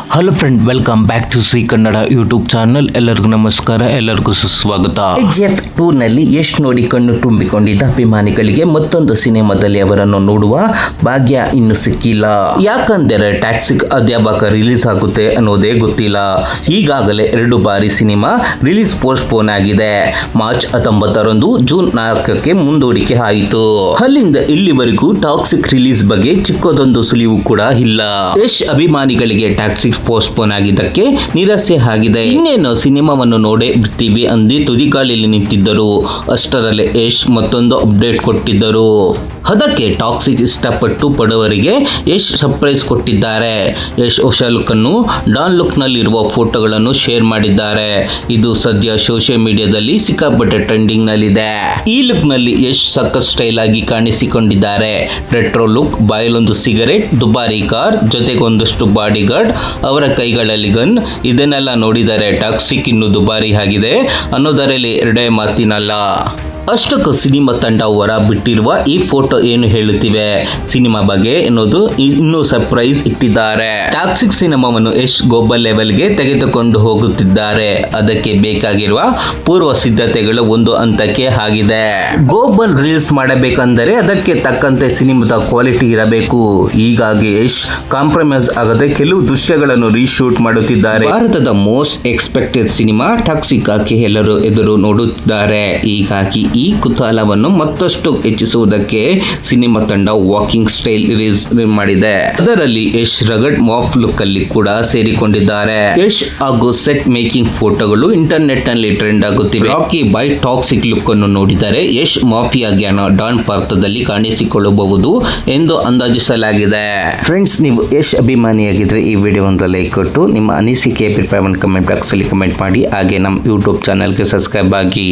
Hello friend, welcome back to C Kannada YouTube channel. ಎಲ್ಲರಿಗೂ ನಮಸ್ಕಾರ, ಎಲ್ಲರಿಗೂ ಸುಸ್ವಾಗತ. KGF 2 ನಲ್ಲಿ ಯಶ್ ನೋಡಿ ಕಣ್ಣು ತುಂಬಿಕೊಂಡಿದ್ದ ಅಭಿಮಾನಿಗಳಿಗೆ ಮತ್ತೊಂದು ಸಿನಿಮಾದಲ್ಲಿ ಅವರನ್ನು ನೋಡುವ ಭಾಗ್ಯ ಇನ್ನು ಸಿಕ್ಕಿಲ್ಲ. ಯಾಕಂದರೆ ಟಾಕ್ಸಿಕ್ ಅಧ್ಯಾಪಕ ರಿಲೀಸ್ ಆಗುತ್ತೆ ಅನ್ನೋದೇ ಗೊತ್ತಿಲ್ಲ. ಈಗಾಗಲೇ 2 ಬಾರಿ ಸಿನಿಮಾ ರಿಲೀಸ್ ಪೋಸ್ಟ್ಪೋನ್ ಆಗಿದೆ. ಮಾರ್ಚ್ 19ರಂದು ಜೂನ್ 4ಕ್ಕೆ ಮುಂದೂಡಿಕೆ ಆಯಿತು. ಅಲ್ಲಿಂದ ಇಲ್ಲಿವರೆಗೂ ಟಾಕ್ಸಿಕ್ ರಿಲೀಸ್ ಬಗ್ಗೆ ಚಿಕ್ಕದೊಂದು ಸುಳಿವು ಕೂಡ ಇಲ್ಲ. ಯಶ್ ಅಭಿಮಾನಿಗಳಿಗೆ ಟಾಕ್ಸಿಕ್ ಪೋಸ್ಟ್ಪೋನ್ ಆಗಿದ್ದಕ್ಕೆ ನಿರಾಸೆ ಆಗಿದೆ. ಇನ್ನೇನು ಸಿನಿಮಾವನ್ನು ನೋಡೇ ಬಿಡ್ತೀವಿ ಅಂದಿ ತುದಿಗಾಲಲ್ಲಿ ನಿಂತಿದ್ದರು. ಅಷ್ಟರಲ್ಲೇ ಯಶ್ ಮತ್ತೊಂದು ಅಪ್ಡೇಟ್ ಕೊಟ್ಟಿದ್ದರು. ಅದಕ್ಕೆ ಟಾಕ್ಸಿಕ್ ಇಷ್ಟಪಟ್ಟು ಪಡುವವರಿಗೆ ಯಶ್ ಸರ್ಪ್ರೈಸ್ ಕೊಟ್ಟಿದ್ದಾರೆ. ಯಶ್ ಹೊಸ ಲುಕ್ ಅನ್ನು ಡಾನ್ ಲುಕ್ ನಲ್ಲಿರುವ ಫೋಟೋಗಳನ್ನು ಶೇರ್ ಮಾಡಿದ್ದಾರೆ. ಇದು ಸದ್ಯ ಸೋಷಿಯಲ್ ಮೀಡಿಯಾದಲ್ಲಿ ಸಿಕ್ಕಾಪಟ್ಟೆ ಟ್ರೆಂಡಿಂಗ್ ನಲ್ಲಿದೆ. ಈ ಲುಕ್ ನಲ್ಲಿ ಯಶ್ ಸಖತ್ ಸ್ಟೈಲ್ ಆಗಿ ಕಾಣಿಸಿಕೊಂಡಿದ್ದಾರೆ. ರೆಟ್ರೋ ಲುಕ್, ಬಾಯಲೊಂದು ಸಿಗರೆಟ್, ದುಬಾರಿ ಕಾರ್, ಜೊತೆಗೆ ಒಂದಷ್ಟು ಬಾಡಿ ಗಾರ್ಡ್, ಅವರ ಕೈಗಳಲ್ಲಿ ಗನ್, ಇದನ್ನೆಲ್ಲ ನೋಡಿದರೆ ಟಾಕ್ಸಿಕ್ ಇನ್ನೂ ದುಬಾರಿ ಆಗಿದೆ ಅನ್ನೋದರಲ್ಲಿ ಎರಡೇ ಮಾತಿನಲ್ಲ. ಅಷ್ಟಕ್ಕೂ ಸಿನಿಮಾ ತಂಡ ಹೊರ ಬಿಟ್ಟಿರುವ ಈ ಫೋಟೋ ಏನು ಹೇಳುತ್ತಿವೆ ಸಿನಿಮಾ ಬಗ್ಗೆ ಎನ್ನುವುದು ಇನ್ನೂ ಸರ್ಪ್ರೈಸ್ ಇಟ್ಟಿದ್ದಾರೆ. ಟಾಕ್ಸಿಕ್ ಸಿನಿಮಾವನ್ನು ಯಶ್ ಗ್ಲೋಬಲ್ ಲೆವೆಲ್ಗೆ ತೆಗೆದುಕೊಂಡು ಹೋಗುತ್ತಿದ್ದಾರೆ. ಅದಕ್ಕೆ ಬೇಕಾಗಿರುವ ಪೂರ್ವ ಸಿದ್ಧತೆಗಳು ಒಂದು ಹಂತಕ್ಕೆ ಆಗಿದೆ. ಗ್ಲೋಬಲ್ ರಿಲೀಸ್ ಮಾಡಬೇಕಂದರೆ ಅದಕ್ಕೆ ತಕ್ಕಂತೆ ಸಿನಿಮಾದ ಕ್ವಾಲಿಟಿ ಇರಬೇಕು. ಹೀಗಾಗಿ ಯಶ್ ಕಾಂಪ್ರಮೈಸ್ ಆಗದೆ ಕೆಲವು ದೃಶ್ಯಗಳನ್ನು ರೀಶೂಟ್ ಮಾಡುತ್ತಿದ್ದಾರೆ. ಭಾರತದ ಮೋಸ್ಟ್ ಎಕ್ಸ್ಪೆಕ್ಟೆಡ್ ಸಿನಿಮಾ ಟಾಕ್ಸಿಕ್ ಆಗಿ ಎಲ್ಲರೂ ಎದುರು ನೋಡುತ್ತಿದ್ದಾರೆ. ಹೀಗಾಗಿ ಈ ಕುತೂಹಲವನ್ನು ಮತ್ತಷ್ಟು ಹೆಚ್ಚಿಸುವುದಕ್ಕೆ ಸಿನಿಮಾ ತಂಡ ವಾಕಿಂಗ್ ಸ್ಟೈಲ್ ರಿಲೀಸ್ ಮಾಡಿದೆ. ಅದರಲ್ಲಿ ಯಶ್ ರಗಡ್ ಮಾಫ್ ಲುಕ್ ಅಲ್ಲಿ ಕೂಡ ಸೇರಿಕೊಂಡಿದ್ದಾರೆ. ಯಶ್ ಹಾಗೂ ಸೆಟ್ ಮೇಕಿಂಗ್ ಫೋಟೋಗಳು ಇಂಟರ್ನೆಟ್ ನಲ್ಲಿ ಟ್ರೆಂಡ್ ಆಗುತ್ತಿವೆ. ರಾಕಿ ಬೈ ಟಾಕ್ಸಿಕ್ ಲುಕ್ ಅನ್ನು ನೋಡಿದರೆ ಯಶ್ ಮಾಫಿಯಾ ಗ್ಯಾನ ಡಾನ್ ಪಾತ್ರದಲ್ಲಿ ಕಾಣಿಸಿಕೊಳ್ಳಬಹುದು ಎಂದು ಅಂದಾಜಿಸಲಾಗಿದೆ. ಫ್ರೆಂಡ್ಸ್, ನೀವು ಯಶ್ ಅಭಿಮಾನಿಯಾಗಿದ್ರೆ ಈ ವಿಡಿಯೋ ಒಂದು ಲೈಕ್ ಕೊಟ್ಟು ನಿಮ್ಮ ಅನಿಸಿಕೆ ಅಭಿಪ್ರಾಯವನ್ನು ಕಮೆಂಟ್ ಬಾಕ್ಸ್ ಅಲ್ಲಿ ಕಮೆಂಟ್ ಮಾಡಿ. ಹಾಗೆ ನಮ್ಮ ಯೂಟ್ಯೂಬ್ ಚಾನಲ್ಗೆ ಸಬ್ಸ್ಕ್ರೈಬ್ ಆಗಿ.